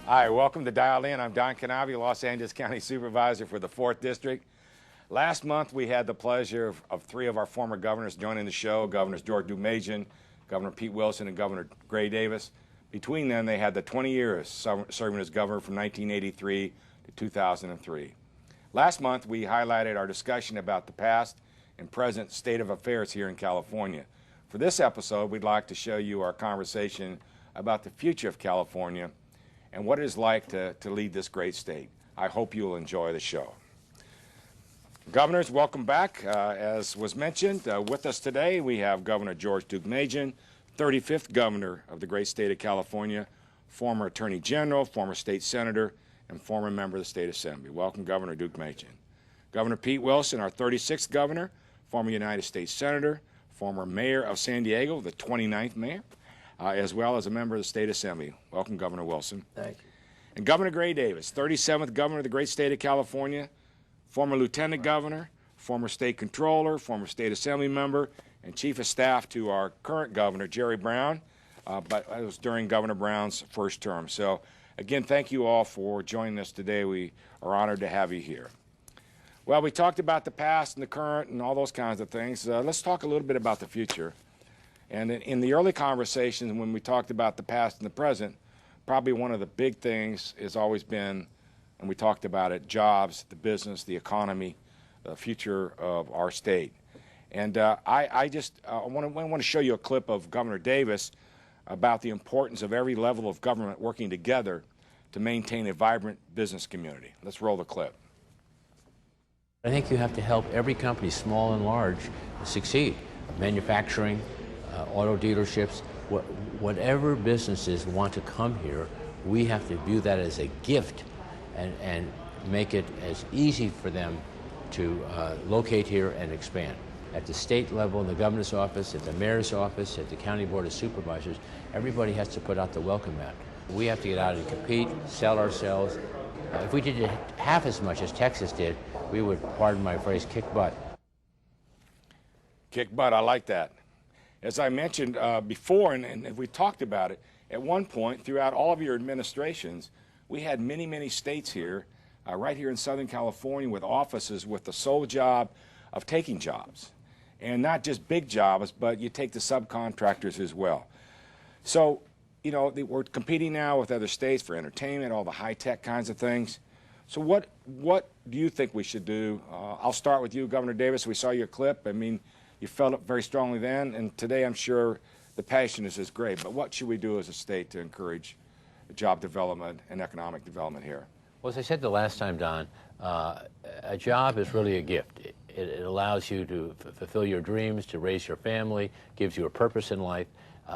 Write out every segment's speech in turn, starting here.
Hi, welcome to Dial In. I'm Don Knabe, Los Angeles County Supervisor for the 4th District. Last month, we had the pleasure of three of our former governors joining the show, Governors George Deukmejian, Governor Pete Wilson, and Governor Gray Davis. Between them, they had the 20 years serving as governor from 1983 to 2003. Last month, we highlighted our discussion about the past and present state of affairs here in California. For this episode, we'd like to show you our conversation about the future of California and what it is like to lead this great state. I hope you'll enjoy the show. Governors, welcome back. As was mentioned, with us today we have Governor George Deukmejian, 35th governor of the great state of California, former Attorney General, former state senator, and former member of the State Assembly. Welcome, Governor Deukmejian. Governor Pete Wilson, our 36th governor, former United States Senator, former mayor of San Diego, the 29th mayor, as well as a member of the State Assembly. Welcome, Governor Wilson. Thank you. And Governor Gray Davis, 37th governor of the great state of California, former lieutenant governor, former state controller, former state assembly member, and chief of staff to our current governor, Jerry Brown, but it was during Governor Brown's first term. So, again, thank you all for joining us today. We are honored to have you here. Well, we talked about the past and the current and all those kinds of things. Let's talk a little bit about the future. And in the early conversations, when we talked about the past and the present, probably one of the big things has always been, and we talked about it, jobs, the business, the economy, the future of our state. And I want to show you a clip of Governor Davis about the importance of every level of government working together to maintain a vibrant business community. Let's roll the clip. I think you have to help every company, small and large, succeed. Manufacturing, auto dealerships, whatever businesses want to come here, we have to view that as a gift and make it as easy for them to locate here and expand. At the state level, in the governor's office, at the mayor's office, at the county board of supervisors, everybody has to put out the welcome mat. We have to get out and compete, sell ourselves. If we did it half as much as Texas did, we would, pardon my phrase, kick butt. Kick butt, I like that. As I mentioned before, and we talked about it, at one point throughout all of your administrations, we had many, many states here, right here in Southern California, with offices with the sole job of taking jobs. And not just big jobs, but you take the subcontractors as well. So, you know, we're competing now with other states for entertainment, all the high-tech kinds of things. So what do you think we should do? I'll start with you, Governor Davis. We saw your clip. I mean, you felt it very strongly then, and today I'm sure the passion is as great. But what should we do as a state to encourage job development and economic development here? Well, as I said the last time, Don, a job is really a gift. It allows you to fulfill your dreams, to raise your family, gives you a purpose in life.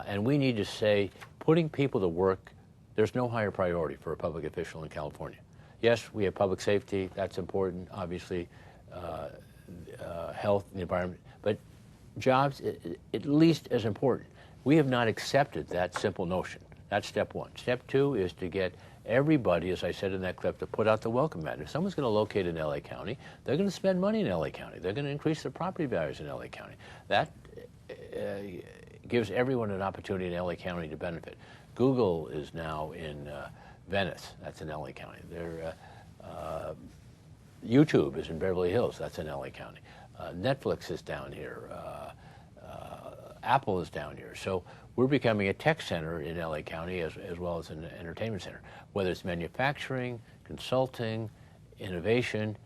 And we need to say, putting people to work, there's no higher priority for a public official in California. Yes, we have public safety, that's important, obviously, health, the environment, but jobs, at least as important. We have not accepted that simple notion. That's step one. Step two is to get everybody, as I said in that clip, to put out the welcome mat. If someone's going to locate in L.A. County, they're going to spend money in L.A. County. They're going to increase their property values in L.A. County. That gives everyone an opportunity in L.A. County to benefit. Google is now in Venice. That's in L.A. County. YouTube is in Beverly Hills. That's in L.A. County. Netflix is down here. Apple is down here. So we're becoming a tech center in L.A. County as well as an entertainment center. Whether it's manufacturing, consulting, innovation,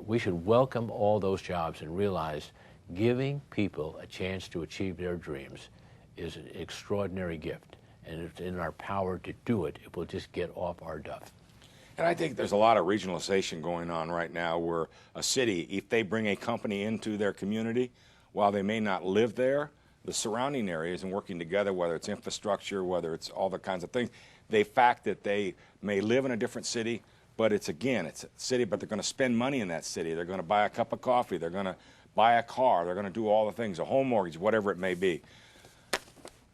we should welcome all those jobs and realize giving people a chance to achieve their dreams is an extraordinary gift. And it's in our power to do it if we'll just get off our duff. And I think there's a lot of regionalization going on right now where a city, if they bring a company into their community, while they may not live there, the surrounding areas and working together, whether it's infrastructure, whether it's all the kinds of things, the fact that they may live in a different city, but it's a city, but they're going to spend money in that city. They're going to buy a cup of coffee. They're going to buy a car. They're going to do all the things, a home mortgage, whatever it may be.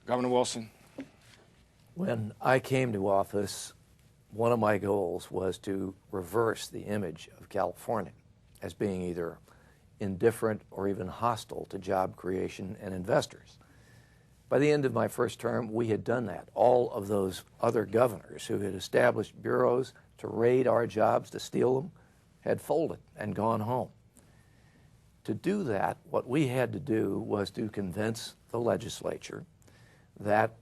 Governor Wilson? When I came to office, one of my goals was to reverse the image of California as being either indifferent or even hostile to job creation and investors. By the end of my first term, we had done that. All of those other governors who had established bureaus to raid our jobs, to steal them, had folded and gone home. To do that, what we had to do was to convince the legislature that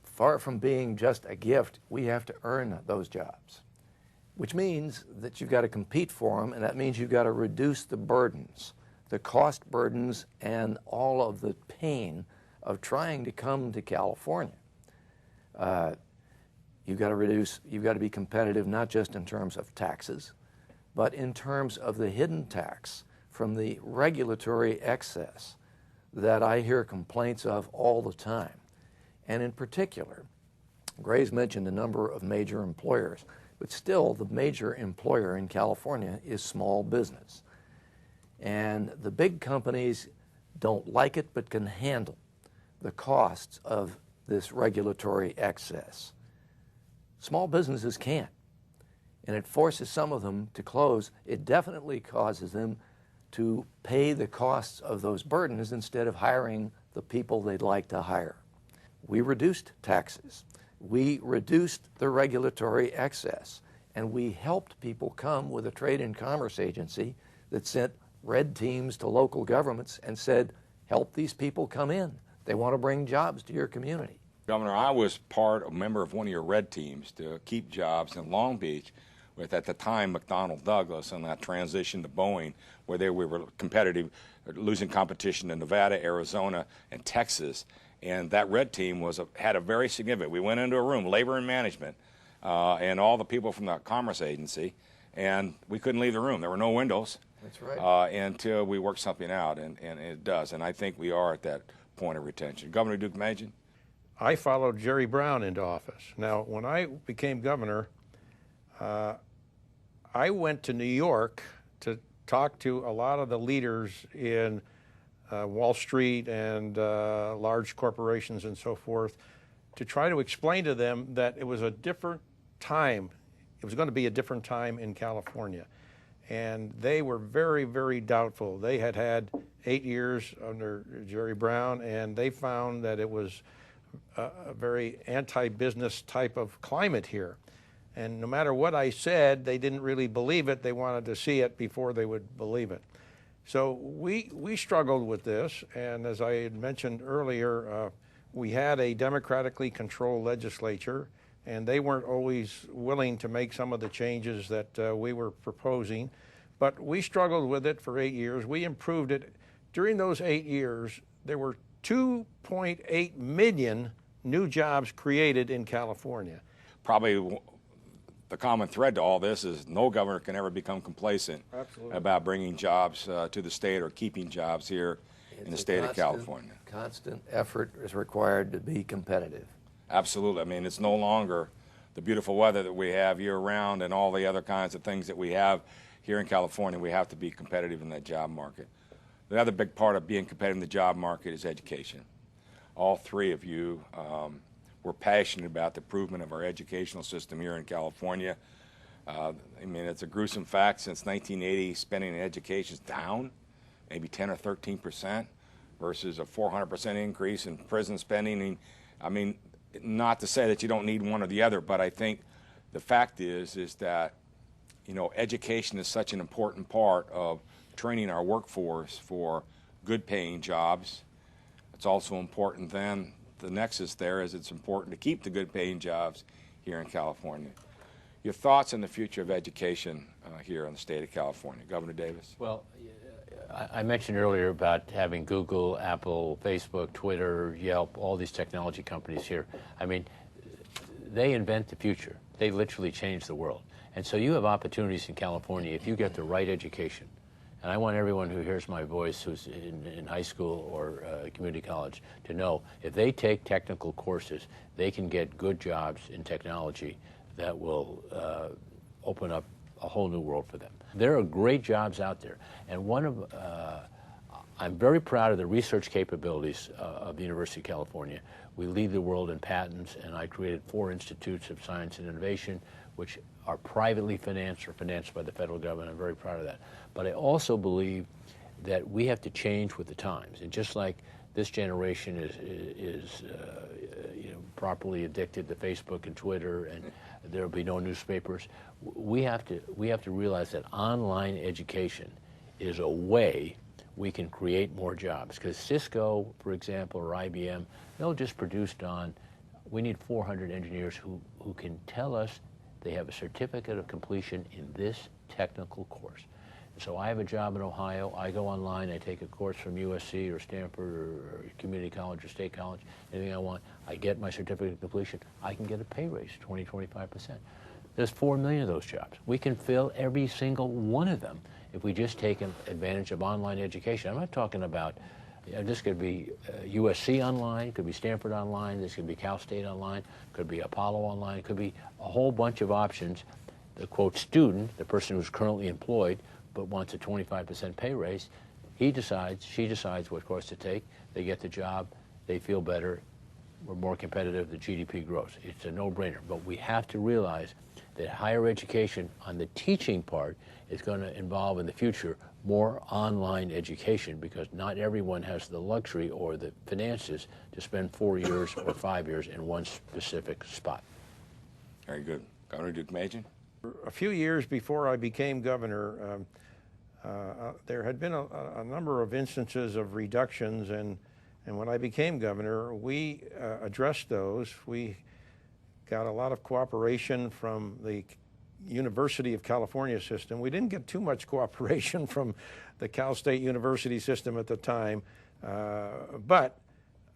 far from being just a gift, we have to earn those jobs, which means that you've got to compete for them, and that means you've got to reduce the burdens, the cost burdens, and all of the pain of trying to come to California. You've got to be competitive not just in terms of taxes, but in terms of the hidden tax from the regulatory excess that I hear complaints of all the time. And in particular, Gray's mentioned a number of major employers, but still the major employer in California is small business. And the big companies don't like it but can handle the costs of this regulatory excess. Small businesses can't, and it forces some of them to close. It definitely causes them to pay the costs of those burdens instead of hiring the people they'd like to hire. We reduced taxes. We reduced the regulatory excess, and we helped people come with a trade and commerce agency that sent red teams to local governments and said, help these people come in. They want to bring jobs to your community. Governor, I was a member of one of your red teams to keep jobs in Long Beach with, at the time, McDonnell Douglas and that transition to Boeing, where we were competitive, losing competition to Nevada, Arizona, and Texas. And that red team had a very significant, we went into a room, labor and management, and all the people from the Commerce Agency, and we couldn't leave the room. There were no windows. That's right. Until we worked something out, and it does. And I think we are at that point of retention. Governor Deukmejian? I followed Jerry Brown into office. Now, when I became governor, I went to New York to talk to a lot of the leaders in Wall Street and large corporations and so forth to try to explain to them that it was a different time. It was going to be a different time in California. And they were very, very doubtful. They had had 8 years under Jerry Brown, and they found that it was a very anti-business type of climate here. And no matter what I said, they didn't really believe it. They wanted to see it before they would believe it. So we struggled with this, and as I had mentioned earlier, we had a democratically controlled legislature, and they weren't always willing to make some of the changes that we were proposing. But we struggled with it for 8 years. We improved it. During those 8 years, there were 2.8 million new jobs created in California. Probably the common thread to all this is no governor can ever become complacent about bringing jobs to the state or keeping jobs here in the state of California. Constant effort is required to be competitive. Absolutely. I mean, it's no longer the beautiful weather that we have year-round and all the other kinds of things that we have here in California. We have to be competitive in that job market. The other big part of being competitive in the job market is education. All three of you were passionate about the improvement of our educational system here in California. I mean, it's a gruesome fact. Since 1980, spending in education is down, maybe 10 or 13%, versus a 400% increase in prison spending. I mean, not to say that you don't need one or the other, but I think the fact is that, you know, education is such an important part of training our workforce for good-paying jobs. It's also important then, the nexus there is it's important to keep the good-paying jobs here in California. Your thoughts on the future of education here in the state of California. Governor Davis? Well, I mentioned earlier about having Google, Apple, Facebook, Twitter, Yelp, all these technology companies here. I mean, they invent the future. They literally change the world. And so you have opportunities in California if you get the right education. And I want everyone who hears my voice who's in high school or community college to know if they take technical courses, they can get good jobs in technology that will open up a whole new world for them. There are great jobs out there. And I'm very proud of the research capabilities of the University of California. We lead the world in patents, and I created 4 institutes of science and innovation, which are privately financed or financed by the federal government. I'm very proud of that. But I also believe that we have to change with the times. And just like this generation is properly addicted to Facebook and Twitter, and there will be no newspapers. We have to realize that online education is a way we can create more jobs. Because Cisco, for example, or IBM, they'll just produce, Don, we need 400 engineers who can tell us they have a certificate of completion in this technical course. So I have a job in Ohio, I go online, I take a course from USC or Stanford or community college or state college, anything I want, I get my certificate of completion, I can get a pay raise, 20-25%. There's 4 million of those jobs. We can fill every single one of them if we just take advantage of online education. I'm not talking about, this could be USC online, could be Stanford online, this could be Cal State online, could be Apollo online, could be a whole bunch of options. The quote student, the person who's currently employed, but wants a 25% pay raise, she decides what course to take, they get the job, they feel better, we're more competitive, the GDP grows. It's a no-brainer, but we have to realize that higher education on the teaching part is going to involve in the future more online education, because not everyone has the luxury or the finances to spend 4 years or 5 years in one specific spot. Very good. Governor Deukmejian? A few years before I became governor, there had been a number of instances of reductions, and when I became governor, we addressed those. We got a lot of cooperation from the University of California system. We didn't get too much cooperation from the Cal State University system at the time, but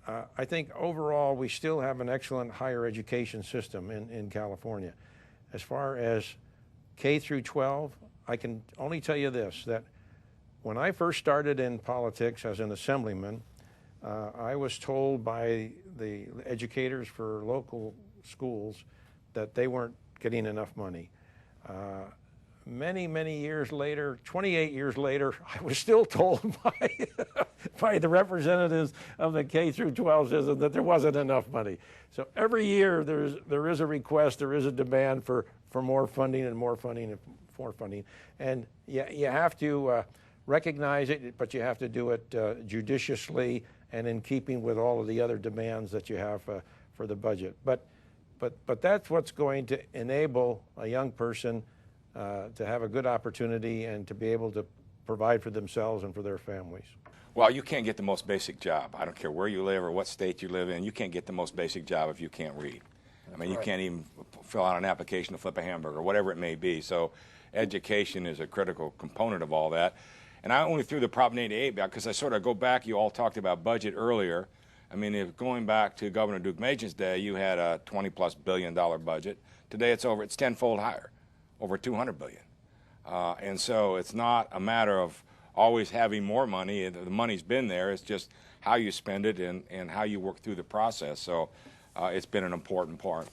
I think overall we still have an excellent higher education system in California. As far as K through 12, I can only tell you this, that when I first started in politics as an assemblyman, I was told by the educators for local schools that they weren't getting enough money. Many years later, 28 years later, I was still told by the representatives of the K through 12 system that there wasn't enough money. So every year there is a request, there is a demand for more funding and more funding and more funding. And you have to recognize it, but you have to do it judiciously and in keeping with all of the other demands that you have for the budget. But that's what's going to enable a young person to have a good opportunity and to be able to provide for themselves and for their families. Well, you can't get the most basic job. I don't care where you live or what state you live in. You can't get the most basic job if you can't read. I mean, you can't even fill out an application to flip a hamburger, whatever it may be. So education is a critical component of all that. And I only threw the Prop 88 back because I sort of go back. You all talked about budget earlier. I mean, if going back to Governor Deukmejian's day, you had a $20+ billion budget. Today it's tenfold higher, over $200 billion. And so it's not a matter of always having more money. The money's been there. It's just how you spend it and how you work through the process. So it's been an important part.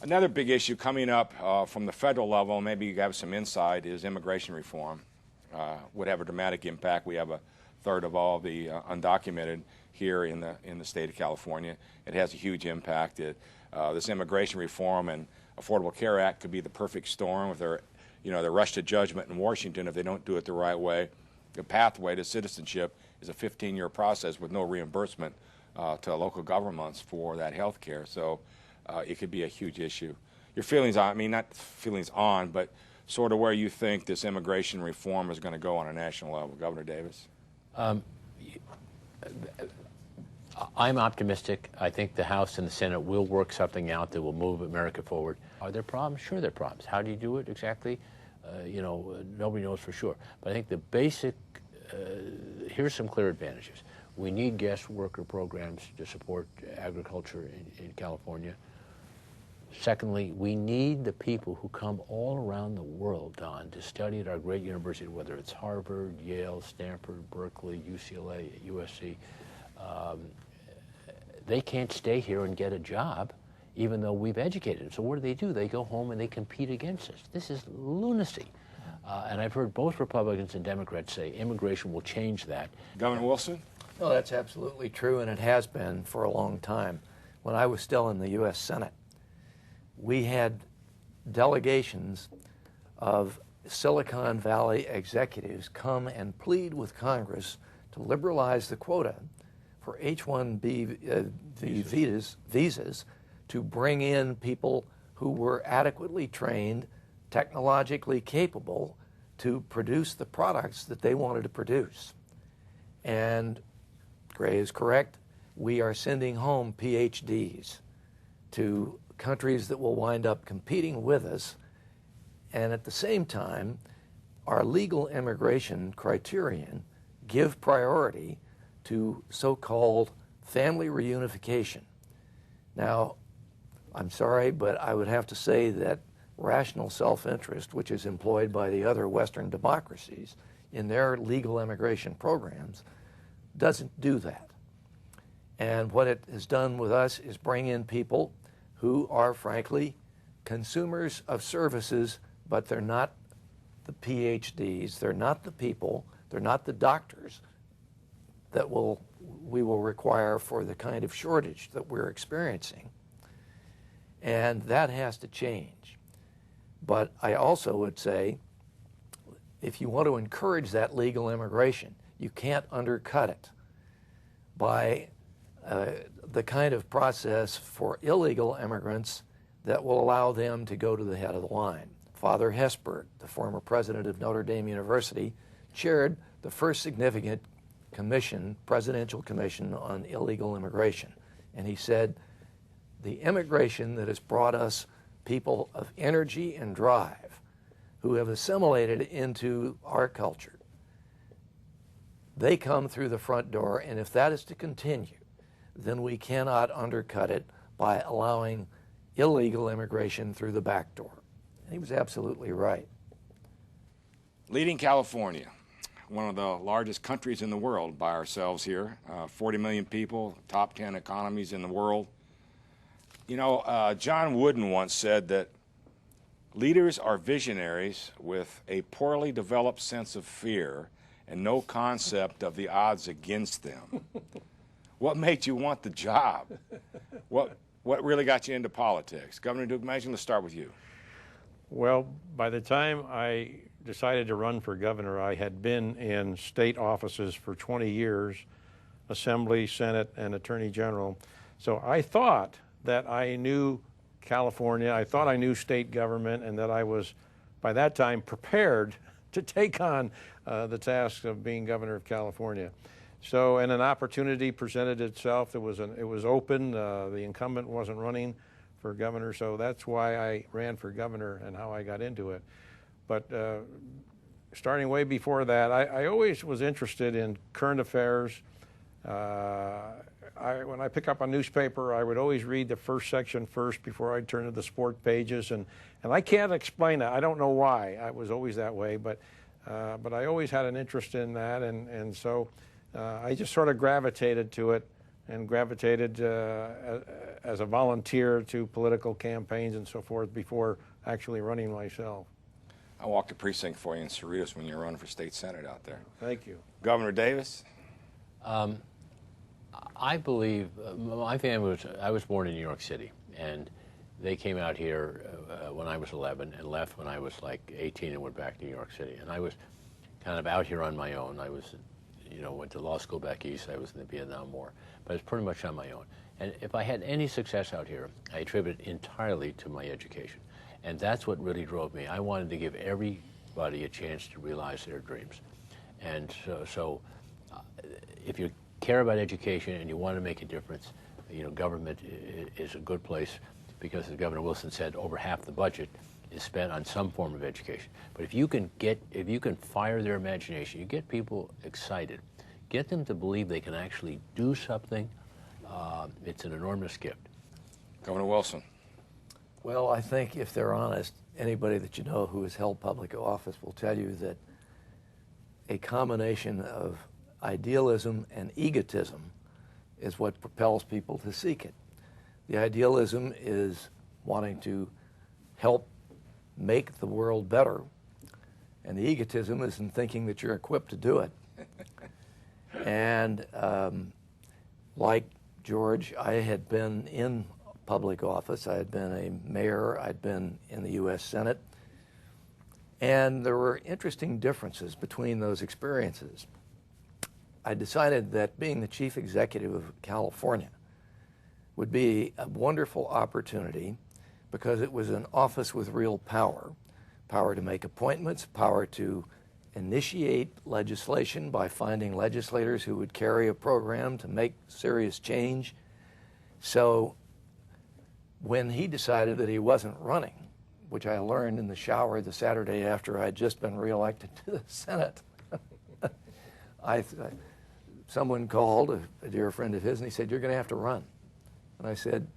Another big issue coming up from the federal level, maybe you have some insight, is immigration reform. Would have a dramatic impact. We have a third of all the undocumented here in the state of California. It has a huge impact. This immigration reform and Affordable Care Act could be the perfect storm with their rush to judgment in Washington if they don't do it the right way. The pathway to citizenship is a 15-year process with no reimbursement to local governments for that health care. So it could be a huge issue. Your feelings on, I mean, not feelings on, but sort of where you think this immigration reform is going to go on a national level, Governor Davis? I'm optimistic. I think the House and the Senate will work something out that will move America forward. Are there problems? Sure, there are problems. How do you do it exactly? Nobody knows for sure. But I think the basic, here's some clear advantages. We need guest worker programs to support agriculture in California. Secondly, we need the people who come all around the world, Don, to study at our great university, whether it's Harvard, Yale, Stanford, Berkeley, UCLA, USC. They can't stay here and get a job, even though we've educated them. So what do? They go home and they compete against us. This is lunacy. And I've heard both Republicans and Democrats say immigration will change that. Governor Wilson? No, that's absolutely true, and it has been for a long time. When I was still in the U.S. Senate, we had delegations of Silicon Valley executives come and plead with Congress to liberalize the quota for H-1B visas to bring in people who were adequately trained, technologically capable to produce the products that they wanted to produce. And Gray is correct. We are sending home PhDs to countries that will wind up competing with us. And at the same time, our legal immigration criterion give priority to so-called family reunification. Now, I'm sorry, but I would have to say that rational self-interest, which is employed by the other Western democracies in their legal immigration programs, doesn't do that. And what it has done with us is bring in people who are, frankly, consumers of services, but they're not the PhDs, they're not the people, they're not the doctors that we will require for the kind of shortage that we're experiencing. And that has to change. But I also would say, if you want to encourage that legal immigration, you can't undercut it by the kind of process for illegal immigrants that will allow them to go to the head of the line. Father Hesper, the former president of Notre Dame University, chaired the first significant commission, presidential commission on illegal immigration. And he said, the immigration that has brought us people of energy and drive who have assimilated into our culture, they come through the front door, and if that is to continue, then we cannot undercut it by allowing illegal immigration through the back door. And he was absolutely right. Leading California, one of the largest countries in the world by ourselves here, 40 million people, top 10 economies in the world. You know, John Wooden once said that leaders are visionaries with a poorly developed sense of fear and no concept of the odds against them. What made you want the job? What really got you into politics? Governor Deukmejian, let's start with you. Well, by the time I decided to run for governor, I had been in state offices for 20 years, Assembly, Senate, and Attorney General. So I thought that I knew California, I thought I knew state government, and that I was, by that time, prepared to take on the task of being governor of California. So, and an opportunity presented itself. It was open. The incumbent wasn't running for governor, so that's why I ran for governor and how I got into it. But starting way before that, I always was interested in current affairs. When I pick up a newspaper, I would always read the first section first before I'd turn to the sport pages, and I can't explain that. I don't know why. I was always that way, but I always had an interest in that, and so I just sort of gravitated to it, and gravitated as a volunteer to political campaigns and so forth before actually running myself. I walked a precinct for you in Cerritos when you were running for state senate out there. Thank you. Governor Davis? I believe my family I was born in New York City, and they came out here when I was 11 and left when I was like 18 and went back to New York City. And I was kind of out here on my own. I was, went to law school back east. I was in the Vietnam War, but it's pretty much on my own. And if I had any success out here, I attribute it entirely to my education. And that's what really drove me. I wanted to give everybody a chance to realize their dreams. And so if you care about education and you want to make a difference, government is a good place, because as Governor Wilson said, over half the budget is spent on some form of education. But if you can fire their imagination, you get people excited, get them to believe they can actually do something, it's an enormous gift. Governor Wilson? Well, I think if they're honest, anybody that you know who has held public office will tell you that a combination of idealism and egotism is what propels people to seek it. The idealism is wanting to help make the world better, and the egotism is in thinking that you're equipped to do it. And like George, I had been in public office. I had been a mayor. I'd been in the U.S. Senate. And there were interesting differences between those experiences. I decided that being the chief executive of California would be a wonderful opportunity because it was an office with real power, power to make appointments, power to initiate legislation by finding legislators who would carry a program to make serious change. So when he decided that he wasn't running, which I learned in the shower the Saturday after I'd just been reelected to the Senate, someone called, a dear friend of his, and he said, "You're going to have to run." And I said,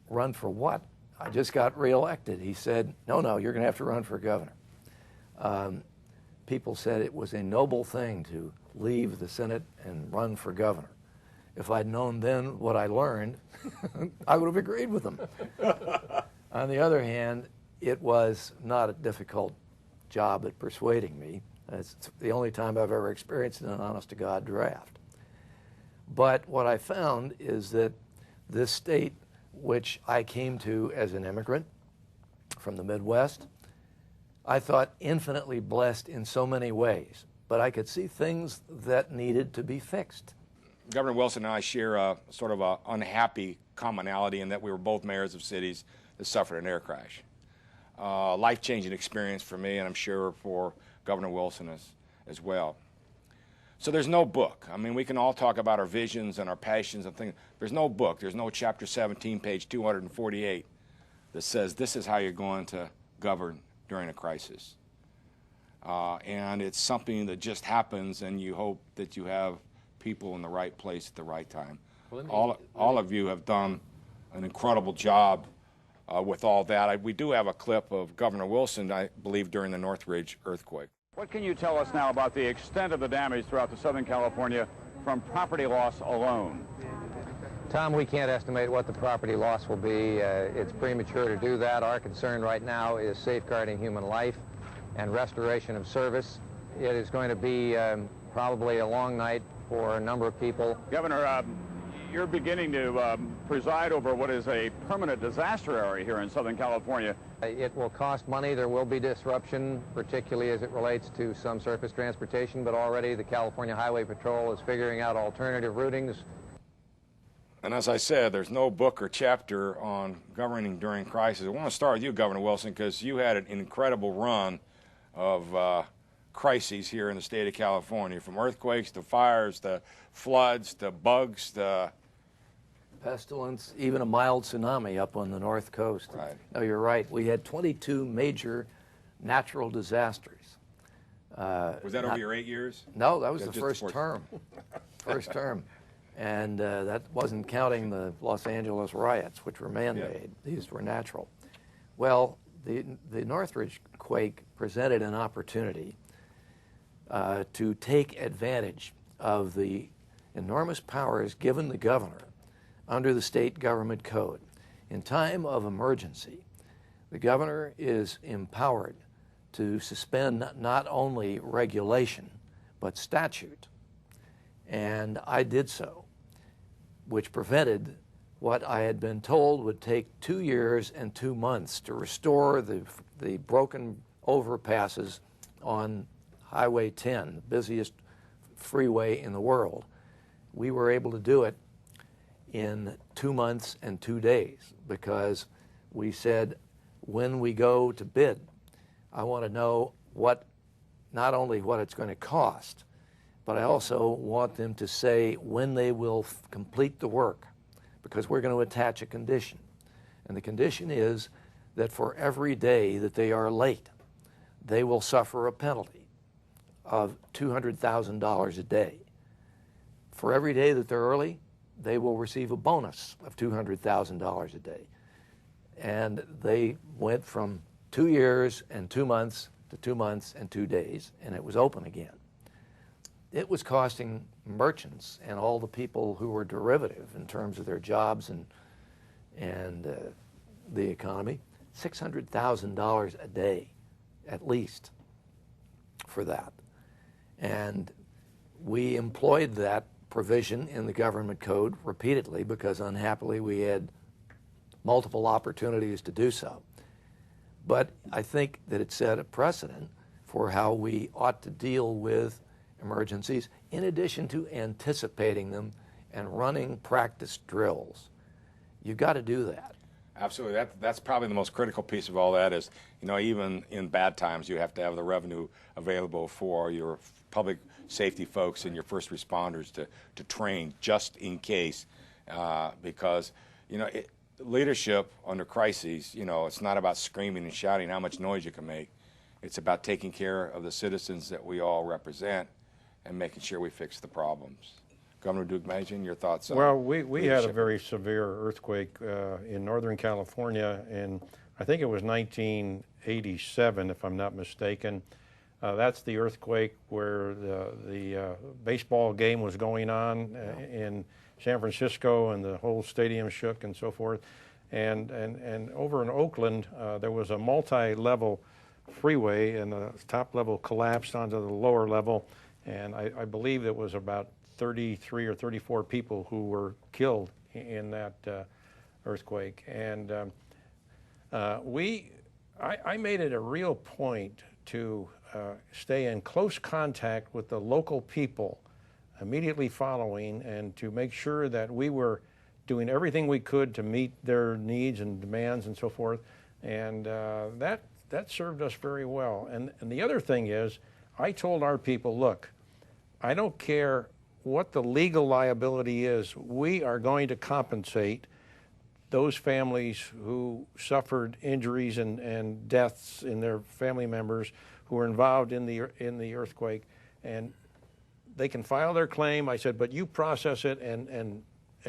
"Run for what? I just got reelected." He said, "No, you're going to have to run for governor." People said it was a noble thing to leave the Senate and run for governor. If I'd known then what I learned, I would have agreed with them. On the other hand, it was not a difficult job at persuading me. It's the only time I've ever experienced an honest-to-God draft. But what I found is that this state, which I came to as an immigrant from the Midwest, I thought infinitely blessed in so many ways, but I could see things that needed to be fixed. Governor Wilson and I share a sort of a unhappy commonality in that we were both mayors of cities that suffered an air crash. Life-changing experience for me, and I'm sure for Governor Wilson as well. So there's no book. I mean, we can all talk about our visions and our passions and things. There's no book. There's no chapter 17, page 248 that says this is how you're going to govern during a crisis. And it's something that just happens, and you hope that you have people in the right place at the right time. Well, all of you have done an incredible job with all that. We do have a clip of Governor Wilson, I believe, during the Northridge earthquake. What can you tell us now about the extent of the damage throughout the Southern California from property loss alone? Tom, we can't estimate what the property loss will be. It's premature to do that. Our concern right now is safeguarding human life and restoration of service. It is going to be probably a long night for a number of people. Governor, you're beginning to preside over what is a permanent disaster area here in Southern California. It will cost money. There will be disruption, particularly as it relates to some surface transportation, but already the California Highway Patrol is figuring out alternative routings. And as I said, there's no book or chapter on governing during crisis. I want to start with you, Governor Wilson, because you had an incredible run of crises here in the state of California, from earthquakes to fires to floods to bugs to pestilence, even a mild tsunami up on the north coast. Right. No, you're right. We had 22 major natural disasters. Was that over your 8 years? No, that was Just the first term. First term. And that wasn't counting the Los Angeles riots, which were man-made. Yeah. These were natural. Well, the Northridge quake presented an opportunity to take advantage of the enormous powers given the governor under the state government code. In time of emergency, the governor is empowered to suspend not only regulation, but statute. And I did so, which prevented what I had been told would take 2 years and 2 months to restore the broken overpasses on Highway 10, the busiest freeway in the world. We were able to do it in 2 months and 2 days because we said, when we go to bid, I want to know not only what it's going to cost, but I also want them to say when they will complete the work, because we're going to attach a condition. And the condition is that for every day that they are late, they will suffer a penalty of $200,000 a day. For every day that they're early, they will receive a bonus of $200,000 a day. And they went from 2 years and 2 months to 2 months and 2 days, and it was open again. It was costing merchants and all the people who were derivative in terms of their jobs and the economy $600,000 a day, at least, for that. And we employed that provision in the government code repeatedly because unhappily we had multiple opportunities to do so. But I think that it set a precedent for how we ought to deal with emergencies, in addition to anticipating them and running practice drills. You've got to do that. Absolutely. That's probably the most critical piece of all that is, even in bad times, you have to have the revenue available for your public safety folks and your first responders to train just in case, because, leadership under crises, it's not about screaming and shouting how much noise you can make. It's about taking care of the citizens that we all represent and making sure we fix the problems. Governor Deukmejian, your thoughts on Well, we had a leadership? very severe earthquake in Northern California in, I think it was 1987, if I'm not mistaken. That's the earthquake where the baseball game was going on in San Francisco, and the whole stadium shook and so forth. And over in Oakland, there was a multi-level freeway, and the top level collapsed onto the lower level, and I believe it was about 33 or 34 people who were killed in that earthquake. And I made it a real point to stay in close contact with the local people immediately following, and to make sure that we were doing everything we could to meet their needs and demands and so forth. And that served us very well. And the other thing is, I told our people, look, I don't care what the legal liability is, we are going to compensate those families who suffered injuries and deaths in their family members who were involved in the earthquake. And they can file their claim. I said, but you process it and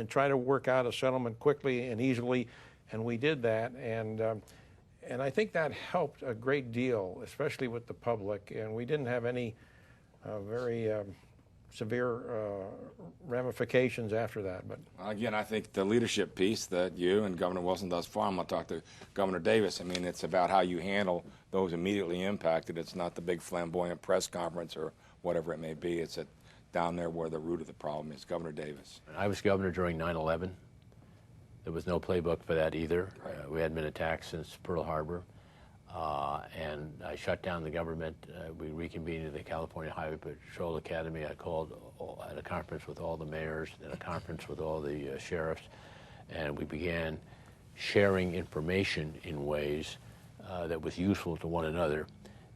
try to work out a settlement quickly and easily. And we did that. And I think that helped a great deal, especially with the public. And we didn't have any very severe ramifications after that. But again, I think the leadership piece that you and Governor Wilson thus far, I'm going to talk to Governor Davis. I mean, it's about how you handle those immediately impacted. It's not the big flamboyant press conference or whatever it may be. It's down there where the root of the problem is. Governor Davis. I was governor during 9/11. There was no playbook for that either. Right. We hadn't been attacked since Pearl Harbor. And I shut down the government. We reconvened at the California Highway Patrol Academy. I called at a conference with all the mayors and a conference with all the sheriffs, and we began sharing information in ways that was useful to one another.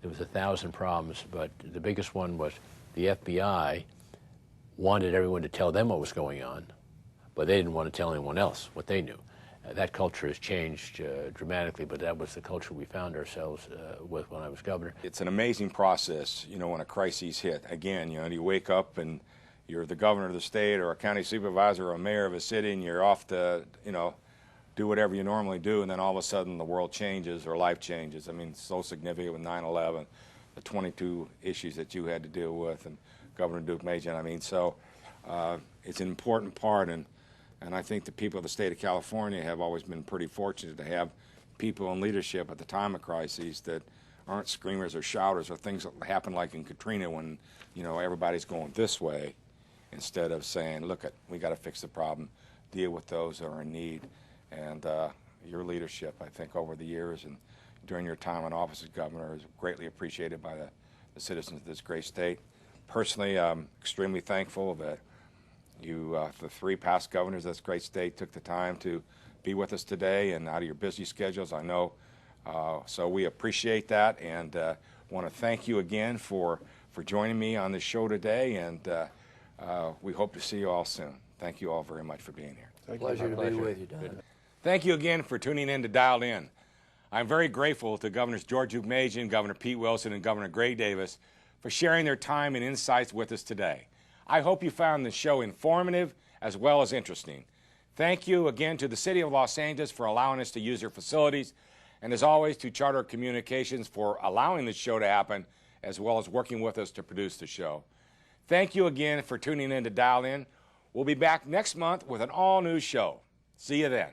There was 1,000 problems, but the biggest one was the FBI wanted everyone to tell them what was going on, but they didn't want to tell anyone else what they knew. That culture has changed dramatically, but that was the culture we found ourselves with when I was governor. It's an amazing process, when a crisis hit. Again, you wake up and you're the governor of the state or a county supervisor or a mayor of a city, and you're off to, do whatever you normally do, and then all of a sudden the world changes or life changes. I mean, it's so significant with 9/11, the 22 issues that you had to deal with, and Governor Deukmejian. I mean, so it's an important part, and I think the people of the state of California have always been pretty fortunate to have people in leadership at the time of crises that aren't screamers or shouters or things that happen like in Katrina when, everybody's going this way, instead of saying, look, we got to fix the problem, deal with those that are in need. And your leadership, I think, over the years and during your time in office as governor is greatly appreciated by the citizens of this great state. Personally, I'm extremely thankful that you, the 3 past governors of this great state, took the time to be with us today and out of your busy schedules, I know. So we appreciate that, and want to thank you again for joining me on this show today, and we hope to see you all soon. Thank you all very much for being here. Pleasure to be with you, Don. Thank you again for tuning in to Dialed In. I'm very grateful to Governors George Deukmejian, Governor Pete Wilson, and Governor Gray Davis for sharing their time and insights with us today. I hope you found the show informative as well as interesting. Thank you again to the City of Los Angeles for allowing us to use their facilities, and as always to Charter Communications for allowing this show to happen, as well as working with us to produce the show. Thank you again for tuning in to Dial In. We'll be back next month with an all-new show. See you then.